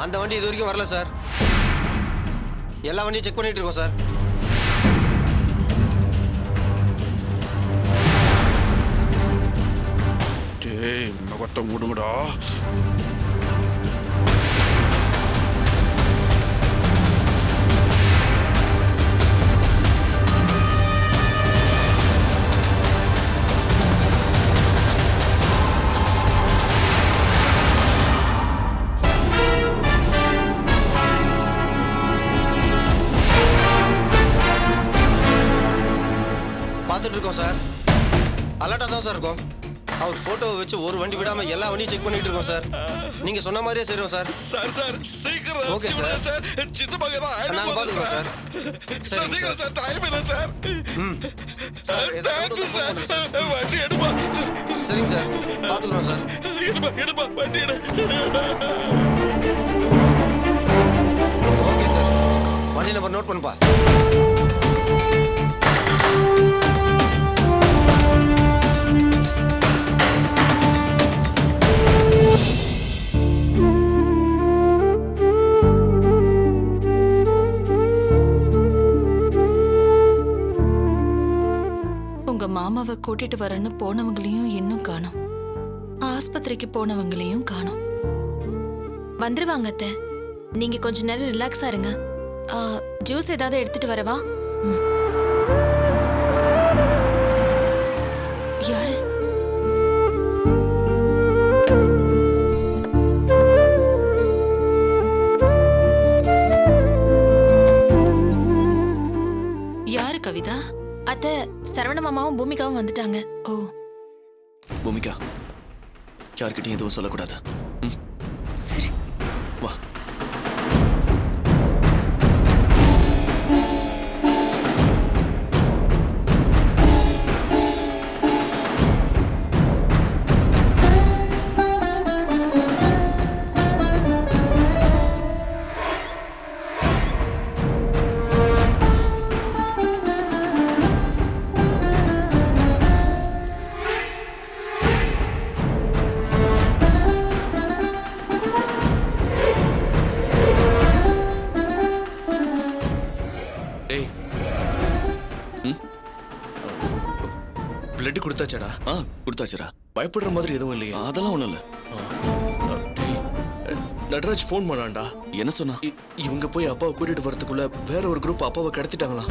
அந்த வண்டி இது வரைக்கும் வரல சார். எல்லா வண்டியும் செக் பண்ணிட்டு இருக்கோம் சார். டேய் முகத்தை மூடுங்கடா. பார்த்துட்டு இருக்கோம் சார். அலர்ட்டாக தான் சார் இருக்கோம். அவர் போட்டோவை வச்சு ஒரு வண்டி விடாம எல்லா வண்டியும் செக் பண்ணிட்டு இருக்கோம் சார். நீங்க சொன்ன மாதிரியே செய்றோம் சார். சார் சீக்கிரம். Okay sir. சித்தப்பாக தான் நாங்க பாத்துக்கிறோம் சார். சார் சீக்கிரம் சார், டைம் இல்லை சார். சார் சார் வண்டி எடுப்பா. சரிங்க சார், பாத்துக்கிறோம் சார். எடுப்பா வண்டி எடு. ஓகே சார், வண்டி நம்பர் நோட் பண்ணுப்பா. உங்க மாமாவை கூட்டிட்டு வரேன்னு போனவங்களையும் இன்னும் காணோம். ஆஸ்பத்திரிக்கு போனவங்களையும் காணோம். வந்துருவாங்க அத்தை. நீங்க கொஞ்ச நேரம் ரிலாக்ஸா இருங்க. ஜூஸ் ஏதாவது எடுத்துட்டு வரவா? யாரு? யாரு கவிதா? அத்தை, சரவண மாமாவும் பூமிகாவும் வந்துட்டாங்க. ஓ, பூமிகா, யார்கிட்டயும் எதுவும் சொல்லக்கூடாது. சரி. வா. பிளட் கொடுத்தாச்சடா? கொடுத்தாச்சுடா. பயப்படுற மாதிரி எதுவும் இல்லையா? அதெல்லாம் ஒண்ணும் இல்ல. நடராஜ் ஃபோன் பண்ணான்டா. என்ன சொன்னா? இவங்க போய் அப்பாவை கூட்டிட்டு வரதுக்குள்ள வேற ஒரு குரூப் அப்பாவை கடத்திட்டாங்களா?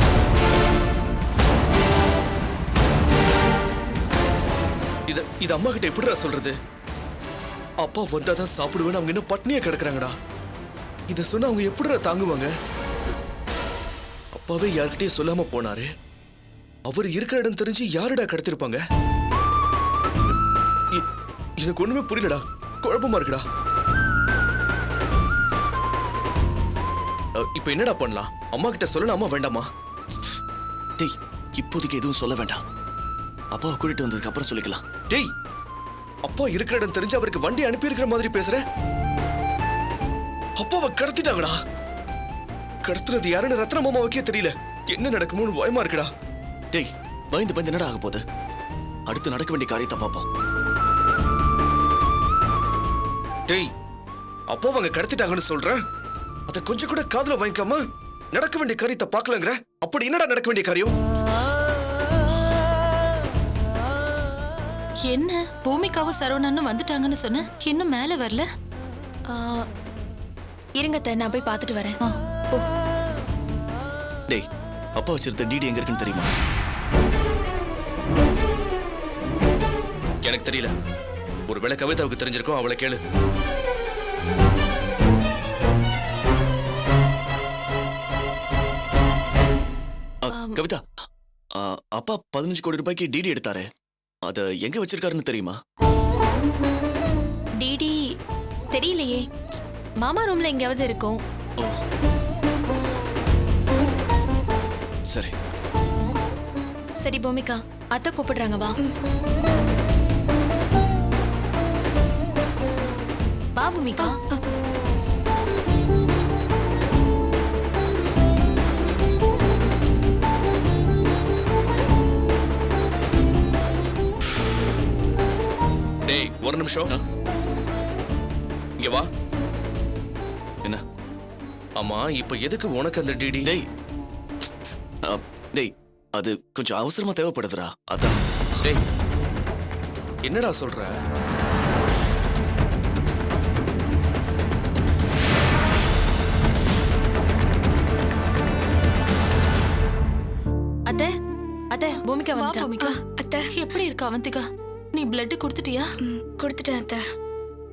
இது அம்மா கிட்ட எப்படிடா சொல்றது? அப்பா வந்தாதான் சாப்பிடுவேன்னு அவங்க இன்னும் பட்னியா கிடக்குறாங்கடா. இத சொன்னா அவங்க எப்படிடா தாங்குவாங்க? அப்பாவே யார்கிட்டயும் சொல்லாம போனாரு. அவர் இருக்கிற இடம் தெரிஞ்சு யாருடா கடத்திருப்பாங்க? எனக்கு ஒண்ணுமே புரியலடா. குழப்பமா இருக்குடா. இப்ப என்னடா பண்ணலாம்? அம்மா கிட்ட சொல்லலாமா வேண்டாமா? டேய், இப்போதைக்கு எதுவும் சொல்ல வேண்டாம். அப்பாவை கூட்டிட்டு வந்ததுக்கு அப்புறம் சொல்லிக்கலாம். டேய், அப்பா இருக்கிற இடம் தெரிஞ்சு அவருக்கு வண்டி அனுப்பி இருக்கிற மாதிரி பேசுற. அப்பாவை கடத்திட்டாங்கடா. கடத்துறது யாருன்னு ரத்ன மாமாவுக்கே தெரியல. என்ன நடக்குமோன்னு பயமா இருக்குடா. டேய், பயந்து என்னடா ஆக போகுது? அடுத்து நடக்க வேண்டிய காரியத்தை பார்ப்போம். டேய், அப்போ அவங்க கடத்திட்டாங்கன்னு சொல்றேன். அதை கொஞ்சம் கூட காதுல வாங்கிக்காம நடக்க வேண்டிய காரியத்தை பார்க்கலங்கிற. அப்படி என்னடா நடக்க வேண்டிய காரியம்? என்ன பூமிகாவும் சரவணனும் வந்துட்டாங்கன்னு சொன்ன, இன்னும் மேல வரல? இருங்க அத்தை, நான் போய் பார்த்துட்டு வரேன். டேய், அப்பா வச்சிருந்த டிடி எங்க இருக்குன்னு தெரியுமா? எனக்கு தெரியல. ஒருவேளை கவிதாவுக்கு தெரிஞ்சிருக்கும். அவளை கேளு. கவிதா, அப்பா 15 கோடி ரூபாய்க்கு டிடி எடுத்தாரு. அத எங்க வச்சிருக்காருன்னு தெரியுமா? டிடி தெரியலையே. மாமா ரூம்ல எங்கேயாவது இருக்கும். சரி சரி பூமிகா, அத்தை கூப்பிடுறாங்க, வா. வா பூமிகா. டேய், ஒரு நிமிஷம். இங்க வா. ஆமா இப்ப எதுக்கு உனக்கு அந்த டிடி? டேய் டேய் அது கொஞ்சம் அவசரமா தேவைப்படுதுடா அதான். டேய் என்னடா சொல்ற? அத்தை அத்தை பூமிகா வா வந்துட்டா. பூமிகா. அத்தை எப்படி இருக்க அவந்திகா? நீ பிளட் கொடுத்துட்டியா? கொடுத்துட்டேன் அத்தை.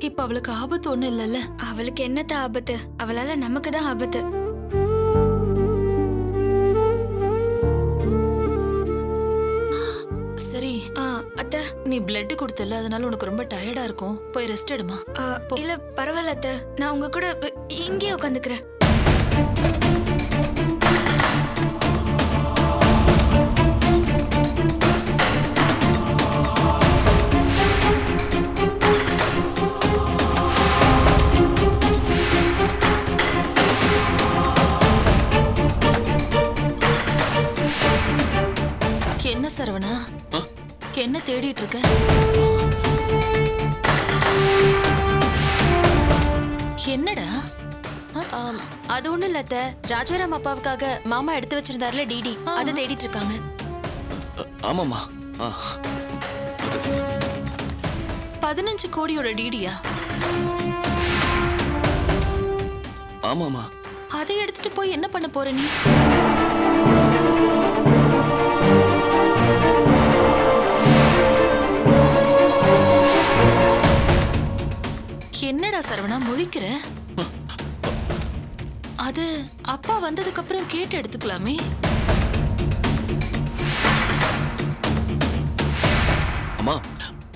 இப்ப அவளுக்கு ஆபத்து ஒண்ணும் இல்லல்ல? அவளுக்கு என்னத்த ஆபத்து? அவளால நமக்கு தான் ஆபத்து. சரி அத்தை நீ பிளட் கொடுத்தல, அதனால உனக்கு ரொம்ப டயர்டா இருக்கும். போய் ரெஸ்ட் எடுமா. இல்ல பரவாயில்ல அத்தை, நான் உங்க கூட இங்கே உட்காந்துக்கிறேன். என்ன சரவணா, என்ன தேடிட்டு இருக்க? என்னடா? அது ஒண்ணும் இல்ல அத்தை, ராஜாராம் அப்பாவுக்காக மாமா எடுத்து வச்சிருந்தாருல டிடி, அதை தேடிட்டு இருக்காங்க. ஆமாம்மா. ஆ, அது 15 கோடியோட டிடியா? ஆமாம்மா. அதை எடுத்துட்டு போய் என்ன பண்ண போற நீ? என்னடா சரவணா முழிக்கிற? அது அப்பா வந்ததுக்கு அப்புறம் கேட்டு எடுத்துக்கலாமே. அம்மா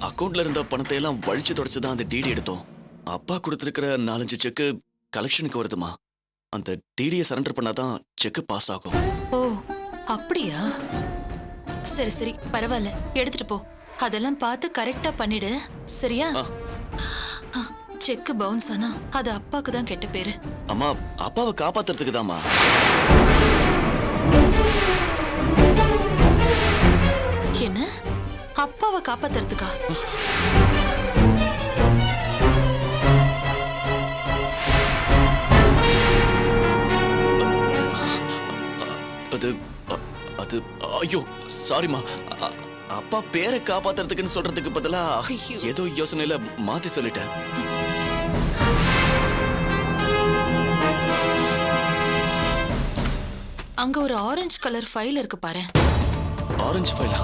அக்கவுண்ட்ல இருந்த பணத்தை எல்லாம் வழிச்சு தொடச்சு தான் அந்த டிடி எடுத்தோம். அப்பா கொடுத்திருக்கிற 4-5 செக்கு கலெக்ஷனுக்கு வருதுமா. அந்த டிடியை சரண்டர் பண்ணாதான் செக் பாஸ் ஆகும். ஓ அப்படியா? சரி சரி பரவாயில்ல, எடுத்துட்டு போ. அதெல்லாம் பார்த்து கரெக்டா பண்ணிடு, சரியா? செக் பவுன்ஸ் ஆனா அது அப்பாக்கு தான் கெட்ட பேரு. அம்மா அப்பாவை காப்பாத்துறதுக்கு தாம்மா. என்ன அப்பாவை காப்பாத்துறதுக்கா? அது அது ஐயோ சாரிம்மா. அப்பா பேரை காப்பாத்துறதுக்குன்னு சொல்றதுக்கு பதிலா ஏதோ யோசனையில மாத்தி சொல்லிட்டேன். அங்க ஒரு ஆரஞ்சு கலர் ஃபைல் இருக்கு பாரு. ஆரஞ்சு ஃபைலா?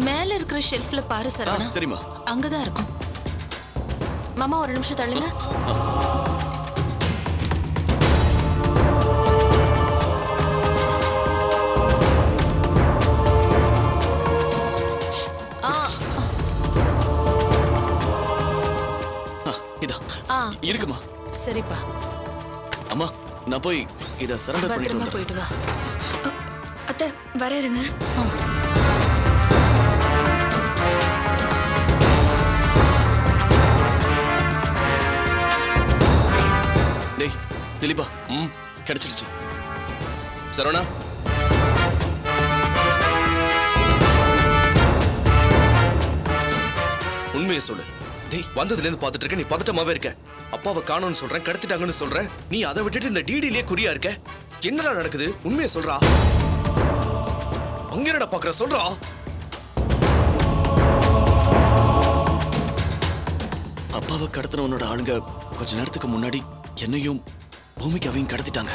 மேல இருக்கிற ஷெல்ஃப்ல பாரு சரவணா. சரிம்மா. அங்கதான் இருக்கும். மாமா ஒரு நிமிஷம் தள்ளுங்க. இருக்குமா? சரிப்பா. அம்மா நான் போய் இத சரண்டர் பண்ணிட்டு பத்திரமா போயிட்டு வா. அத்தை வர இருங்க. டேய் திலீபா, கிடைச்சிடுச்சு. சரவணா உண்மையை சொல்லு. டேய் வந்ததுல இருந்து பாத்துட்டு இருக்க, நீ பதட்டமாவே இருக்க. அப்பாவை காணோம்னு சொல்றேன், கடத்திட்டாங்கன்னு சொல்றேன். நீ அதை விட்டுட்டு இந்த டிடிலே குறியா இருக்க. என்னடா நடக்குது? உண்மையை சொல்றா. அங்க என்னடா பாக்குற? சொல்றா. அப்பாவை கடத்தினவனோட ஆளுங்க கொஞ்ச நேரத்துக்கு முன்னாடி என்னையும் பூமிக்காவையும் கடத்திட்டாங்க.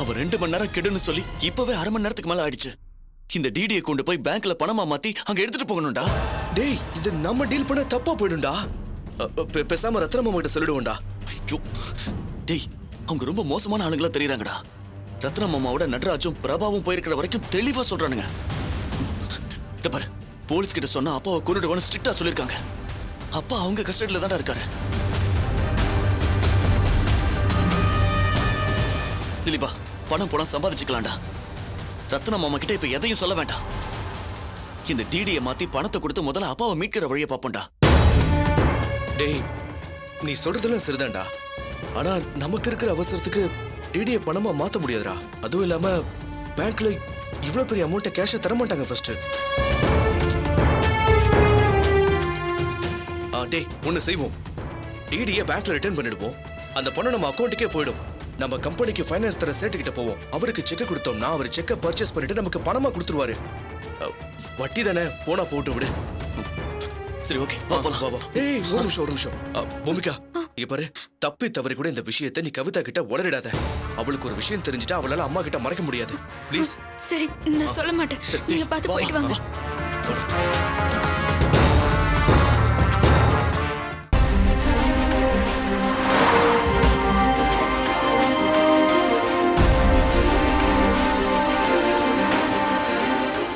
அவ 2 மணி நேரம் கெடுன்னு சொல்லி இப்பவே 1/2 மணி நேரத்துக்கு மேல ஆயிடுச்சு. இந்த டிடியை கொண்டு போய் பேங்க்ல பணமா மாத்தி அங்க எடுத்துட்டு போகணும்டா. டேய் இது நம்ம டீல் பண்ண தப்பா போயிடும்டா. பேசாம ரத்னமாமா கிட்ட சொல்லிடுவோம்டா. ஐயோ டேய், அவங்க ரொம்ப மோசமான ஆளுங்களா தெரியுறாங்கடா. ரத்னமாமாவோட நடராஜும் பிரபாவும் போயிருக்கிற வரைக்கும் தெளிவா சொல்றானுங்க. இத பாரு, போலீஸ் கிட்ட சொன்னா அப்பாவை கொன்னுடுவான்னு ஸ்ட்ரிக்ட்டா சொல்லிருக்காங்க. அப்பா அவங்க கஸ்டடியில தான்டா இருக்காரு. திலீபா பணம் சம்பாதிச்சுக்கலாம்டா. ரத்னா மாமா கிட்ட இப்ப எதையும் சொல்ல வேண்டாம். இந்த டிடியை மாத்தி பணத்தை கொடுத்து முதல்ல அப்பாவை மீட்கிற வழியை பார்ப்போம்டா. டேய் நீ சொல்றதெல்லாம் சரிதான்டா. ஆனா நமக்கு இருக்கிற அவசரத்துக்கு டிடியை பணமா மாத்த முடியாதுடா. அதுவும் இல்லாம பேங்க்ல இவ்வளவு பெரிய அமௌண்ட்டை கேஷை தர மாட்டாங்க ஃபர்ஸ்ட். டேய் ஒன்னு செய்வோம். டிடியை பேங்க்ல ரிட்டர்ன் பண்ணிடுவோம். அந்த பணம் நம்ம அக்கௌண்ட்டுக்கே போயிடும். நம்ம கம்பெனிக்கு ஃபைனான்ஸ் தர சேட்டுக்கிட்ட போவோம். அவருக்கு செக் கொடுத்தோம்னா அவர் செக்கை பர்ச்சேஸ் பண்ணிட்டு நமக்கு பணமா கொடுத்துருவாரு. வட்டி தானே, போனா போட்டு விடு. சரி ஓகே வா வா. ஏய் ஒரு நிமிஷம். பூமிகா இங்க பாரு, தப்பி தவறி கூட இந்த விஷயத்தை நீ கவிதா கிட்ட உளறிடாத. அவளுக்கு ஒரு விஷயம் தெரிஞ்சுட்டா அவளால அம்மா கிட்ட மறைக்க முடியாது. ப்ளீஸ். சரி நான் சொல்ல மாட்டேன். நீங்க பார்த்து போயிட்டு வாங்க.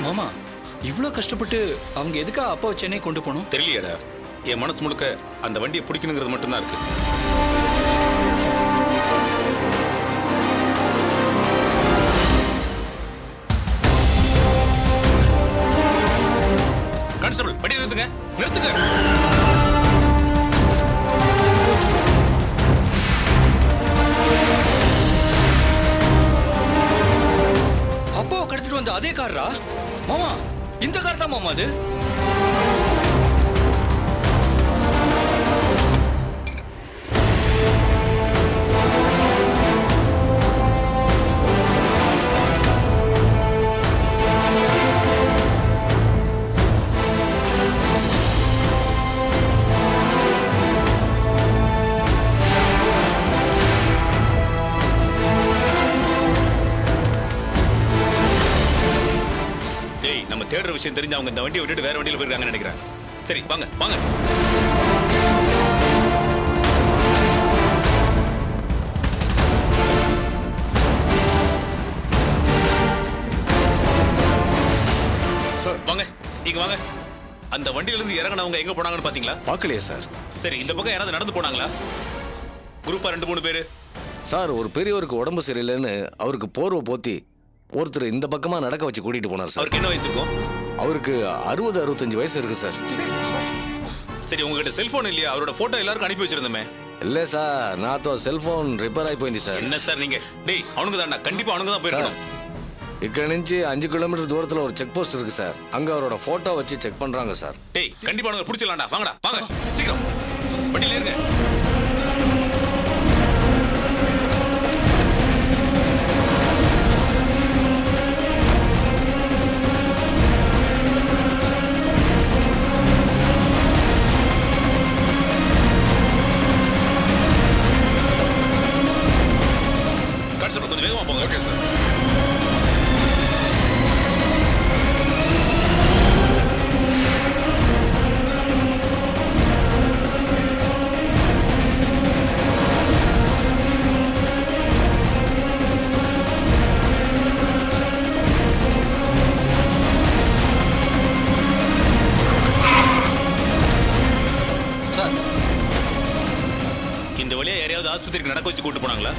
மாமா இவ்ளோ கஷ்டப்பட்டு அவங்க எதுக்கா அப்பாவை சென்னை கொண்டு போகணும்? தெரியலையாடா, என் மனசு முழுக்க அந்த வண்டியை பிடிக்கணுங்கிறது மட்டும்தான் இருக்கு. கான்ஸ்டபிள் வண்டி நிறுத்துங்க. அப்பாவை கடத்திட்டு வந்த அதே காரா? மாமா இந்த கார் தான் மாமா அது. நம்ம தேடுற விஷயம் தெரிஞ்சு அவங்க இந்த வண்டியை விட்டுட்டு வேற வண்டியில போயிருக்காங்கன்னு நினைக்கிறேன். சரி வாங்க. சார் வாங்க, இங்க வாங்க. அந்த வண்டியில இருந்து இறங்கினவங்க எங்க போனாங்கன்னு பாத்தீங்களா? பார்க்கலையே சார். சரி, இந்த பக்கம் யாராவது நடந்து போனாங்களா? குரூப்பா 2-3 பேரு. சார் ஒரு பெரியவருக்கு உடம்பு சரியில்லைன்னு அவருக்கு போர்வை போத்தி ஒருத்தர் இந்த பக்கமா நடக்க வச்சு கூட்டிட்டு போனார் சார். அவருக்கு என்ன வயசு இருக்கும்? அவருக்கு 60-65 வயசு இருக்கு சார். சரி, உங்ககிட்ட செல்போன் இல்லையா? அவரோட போட்டோ எல்லாருக்கும் அனுப்பி வச்சிருந்தோமே. இல்ல சார், நான் செல்போன் ரிப்பேர் ஆகி போயிருந்து சார். என்ன சார் நீங்க? டேய் அவனுக்கு தான்டா, கண்டிப்பா அவனுக்கு தான் போயிருக்கணும். ఇక్కడ నుంచి 5 கிலோமீட்டர் தூரத்துல ஒரு செக் போஸ்ட் இருக்கு சார். அங்க அவரோட போட்டோ வச்சு செக் பண்றாங்க சார். டேய் கண்டிப்பா அவனுக்கு பிடிச்சலாம்டா. வாங்கடா வாங்க சீக்கிரம் வண்டியில இருங்க. கொஞ்சம் வேகமா போங்க. Okay sir. சார் இந்த வழியா யாரையாவது ஆஸ்பத்திரிக்கு நடக்க வச்சு கூட்டு போனாங்களா?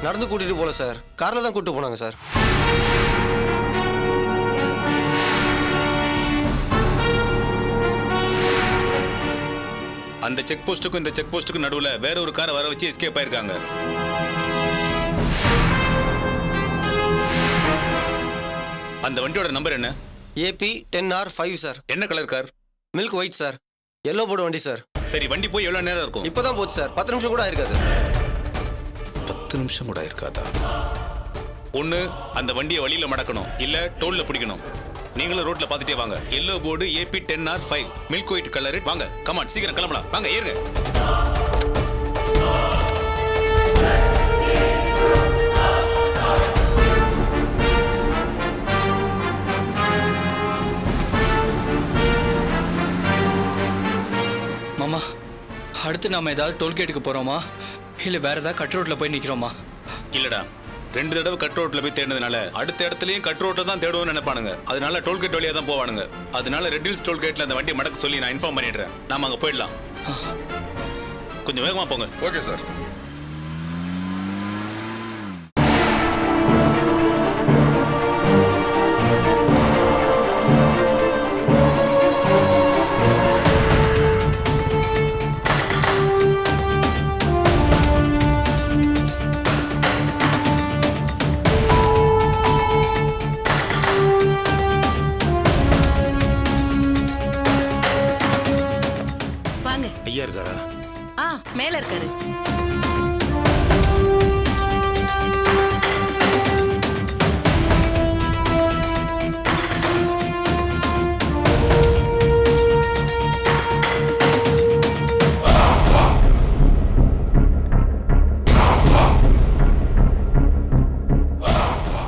நடந்து கூட்டிட்டு போல சார், கார்ல தான் கூட்டிட்டு போனாங்க சார். அந்த செக் போஸ்ட்டுக்கும் இந்த செக் போஸ்ட்டுக்கும் நடுவுல வேற ஒரு காரை வர வச்சு எஸ்கேப் ஆயிருக்காங்க. அந்த வண்டியோட நம்பர் என்ன? AP 10R5 sir. என்ன colour car? Milk white sir. Yellow board வண்டி சார். சரி, வண்டி போய் எவ்வளவு நேரம் இருக்கும்? இப்பதான் போச்சு சார், 10 நிமிஷம் கூட ஆயிருக்காது. 10 நிமிஷம் கூட இருக்காதா? ஒண்ணு அந்த வண்டியை வழியில மடக்கணும், இல்ல டோல்ல பிடிக்கணும். நீங்களும் ரோட்ல பாத்துட்டே வாங்க. Yellow board AP 10R5 milk white colour. வாங்க கமான், சீக்கிரம் கிளம்பலாம். வாங்க ஏறுங்க. மாமா அடுத்து நாம ஏதாவது டோல்கேட்டுக்கு போறோமா இல்ல வேற ஏதாவது கட் ரோட்ல போய் நிக்கிறோமா? இல்லடா, 2 தடவை கட் ரோட்ல போய் தேடினதுனால அடுத்த இடத்துலயும் கட் ரோட்டை தான் தேடுவோம்னு நினைப்பானுங்க. அதனால டோல்கேட் வழியா தான் போவானுங்க. அதனால ரெட் ஹில்ஸ் டோல்கேட்ல அந்த வண்டி மடக்க சொல்லி நான் இன்ஃபார்ம் பண்ணிடுறேன். நாம அங்க போயிடலாம். கொஞ்சம் வேகமா போங்க. Okay sir. வாங்க. ஐயா இருக்காரா? மேல இருக்காரு.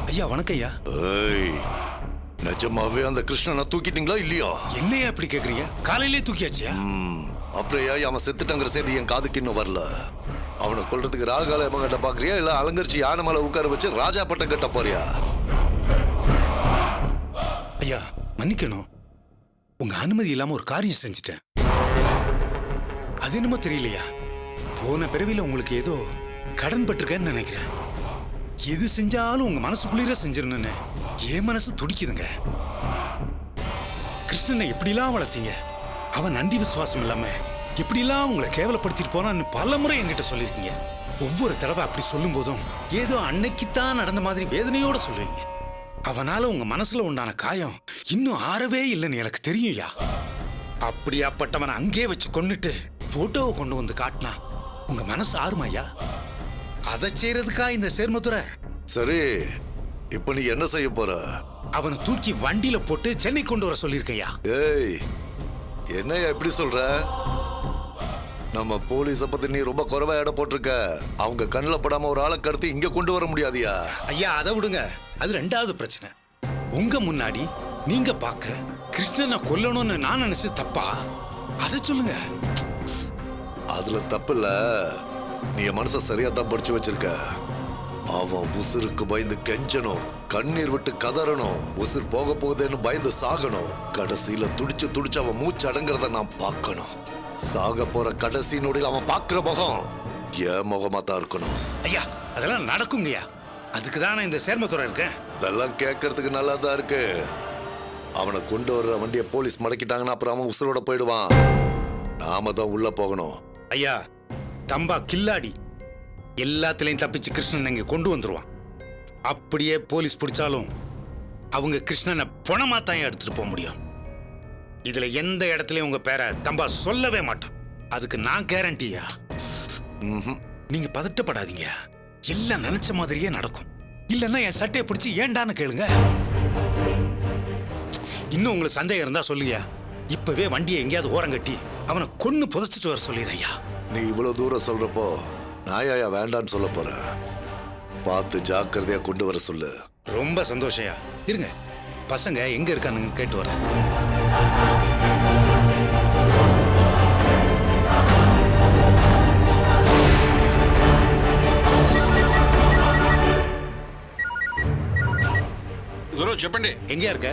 ஐயா வணக்கம் ஐயா. ஏய், நிஜமாவே அந்த கிருஷ்ணனை தூக்கிட்டீங்களா இல்லையா? என்னையா இப்படி கேக்குறீங்க? காலையிலே தூக்கியாச்சியா? அப்புறம் ஏன் அவன் செத்துட்டாங்கிற செய்தி என் காதுக்கு இன்னும் வரல. அவனை கொல்றதுக்கு ராகால எம கட்ட பாக்குறியா இல்ல அலங்கரிச்சு யானை மேல உட்கார வச்சு ராஜா பட்டம் கட்ட போறியா? ஐயா மன்னிக்கணும், உங்க அனுமதி இல்லாம ஒரு காரியம் செஞ்சுட்டேன். அது என்னமோ தெரியலையா, போன பிறவில உங்களுக்கு ஏதோ கடன் பட்டிருக்கேன்னு நினைக்கிறேன். எது செஞ்சாலும் உங்க மனசுக்குள்ளேயே செஞ்சிடணும்னு என் மனசு துடிக்குதுங்க. கிருஷ்ணனை எப்படிலாம் வளர்த்தீங்க, அவன் நன்றி விசுவாசம் இல்லாம எப்படிலாம் உங்களை கேவலப்படுத்திட்டு போனான்னு பல முறை என்கிட்ட சொல்லியிருக்கீங்க. ஒவ்வொரு தடவை அப்படி சொல்லும் போதும் ஏதோ அன்னைக்குத்தான் நடந்த மாதிரி வேதனையோட சொல்லுவீங்க. அவனால உங்க மனசுல உண்டான காயம் இன்னும் ஆறவே இல்லைன்னு எனக்கு தெரியும்யா. அப்படியாப்பட்டவனை அங்கே வச்சு கொன்னுட்டு போட்டோவை கொண்டு வந்து காட்டினா உங்க மனசு ஆறுமாய்யா? அதை செய்யறதுக்கா இந்த சேர்மத்துறை? சரி, இப்ப நீ என்ன செய்ய போற? அவனை தூக்கி வண்டியில போட்டு சென்னை கொண்டு வர சொல்லியிருக்கையா. ஏய், என்னையா எப்படி சொல்ற? நம்ம போலீஸ பத்தி நீ ரொம்ப குறைவா எடை போட்டிருக்க. அவங்க கண்ணில் படாம ஒரு ஆளை கடத்தி இங்க கொண்டு வர முடியாதியா? ஐயா அதை விடுங்க, அது ரெண்டாவது பிரச்சனை. உங்க முன்னாடி நீங்க பார்க்க கிருஷ்ணனை கொல்லணும்னு நான் நினைச்சு தப்பா? அதை சொல்லுங்க. அதுல தப்பு இல்ல, நீ என் மனச சரியா தான் படிச்சு வச்சிருக்க. அவன் உசுருக்கு பயந்து கெஞ்சணும், கண்ணீர் விட்டு கதறணும், உசுர் போக போகுதுன்னு பயந்து சாகணும். கடைசியில துடிச்சு துடிச்சு அவன் மூச்சு அடங்குறத நான் பார்க்கணும். சாக போற கடைசி நொடியில் அவன் பார்க்கிற முகம் என் முகமா தான் இருக்கணும். ஐயா அதெல்லாம் நடக்குங்கய்யா, அதுக்கு தான் நான் இந்த சேர்மத்துறை இருக்கேன். இதெல்லாம் கேட்கறதுக்கு நல்லா தான் இருக்கு. அவனை கொண்டு வர்ற வண்டியை போலீஸ் மடக்கிட்டாங்கன்னா அப்புறம் அவன் உசுரோட போயிடுவான். நாம தான் உள்ள போகணும். ஐயா தம்பா கில்லாடி எல்லாத்துலயும் தப்பிச்சு கிருஷ்ணன் இங்க கொண்டு வந்துருவான். அப்படியே போலீஸ் பிடிச்சாலும் அவங்க கிருஷ்ணனை பணமா தான் எடுத்துட்டு போக முடியும். இதுல எந்த இடத்துலயும் உங்க பேரை தம்பா சொல்லவே மாட்டான். அதுக்கு நான் கேரண்டியா. நீங்க பதட்டப்படாதீங்க, எல்லாம் நினைச்ச மாதிரியே நடக்கும். இல்லன்னா என் சட்டையை பிடிச்சி ஏண்டான்னு கேளுங்க. இன்னும் உங்களுக்கு சந்தேகம் இருந்தா சொல்லுங்க, இப்பவே வண்டியை எங்கேயாவது ஓரம் கட்டி அவனை கொன்னு புதைச்சிட்டு வர சொல்லிடுறையா. நீ இவ்வளவு தூரம் சொல்றப்போ நாயா வேண்டான்னு சொல்ல போற. பார்த்து ஜாக்கிரதையா கொண்டு வர சொல்லு. ரொம்ப சந்தோஷயா. இருங்க, பசங்க எங்க இருக்கானுங்க கேட்டு வரேன். குரு చెప్పండి. எங்கயா இருக்க?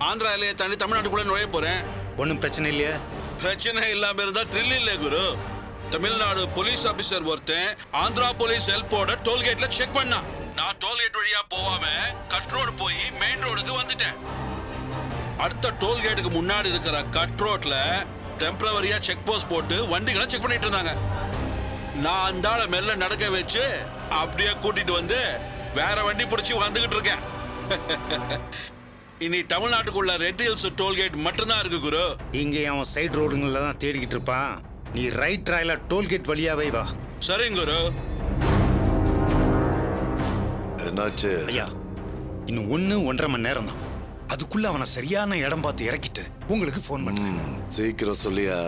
ஆந்திராவிலே தாண்டி தமிழ்நாட்டுக்குள்ள நுழைய போறேன். ஒன்றும் பிரச்சனை இல்லையா? பிரச்சனை இல்லாம இருந்தா த்ரில் இல்ல குரு. தமிழ்நாடு போலீஸ் ஆபீசர் ஒருத்தன் ஆந்திரா போலீஸ் ஹெல்ப்போட டோல்கேட்ல செக் பண்ணா. நான் டோல்கேட் வழியா போகாம கட் ரோடு போய் மெயின் ரோடுக்கு வந்துட்டேன். அடுத்த டோல்கேட்டுக்கு முன்னாடி இருக்கிற கட் ரோட்ல டெம்பரவரியா செக் போஸ்ட் போட்டு வண்டிகளை செக் பண்ணிட்டு இருந்தாங்க. நான் அந்த ஆளை மெல்ல நடக்க வச்சு அப்படியே கூட்டிட்டு வந்து வேற வண்டி பிடிச்சி வந்துகிட்டு இருக்கேன். இனி தமிழ்நாட்டுக்குள்ள ரெட் ஹில்ஸ் டோல்கேட் மட்டும்தான் இருக்கு குரு. இங்க அவன் சைடு ரோடுங்கள்ல தான் தேடிக்கிட்டு இருப்பான். நீ ரைட் ராயில டோல்கேட் வழியாவே வா. சரிங்க குரு. என்னாச்சு? ஐயா இன்னும் 1.5 மணி நேரம் தான். அதுக்குள்ள அவனை சரியான இடம் பார்த்து இறக்கிட்டு உங்களுக்கு போன் பண்ணேன். சீக்கிரம் சொல்லியா.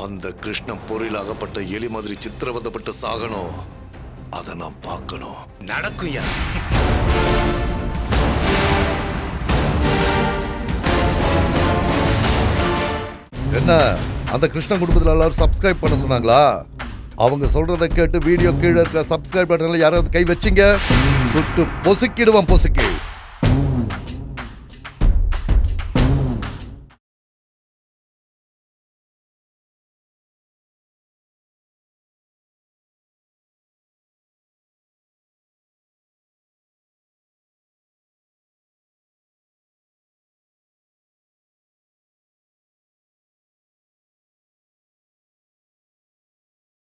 அந்த கிருஷ்ணன் பொறியில் அகப்பட்ட எலி மாதிரி சித்திரவதப்பட்டு சாகணும். அதை நான் பார்க்கணும். நடக்கும் ஐயா. என்ன அந்த கிருஷ்ண குடும்பத்தில் எல்லாரும் சப்ஸ்கிரைப் பண்ண சொன்னாங்களா? அவங்க சொல்றதை கேட்டு வீடியோ கீழே இருக்கிற சப்ஸ்கிரைப் பட்டன்ல யாராவது கை வச்சிங்க சுட்டு பொசுக்கிடுவான் பொசுக்கி.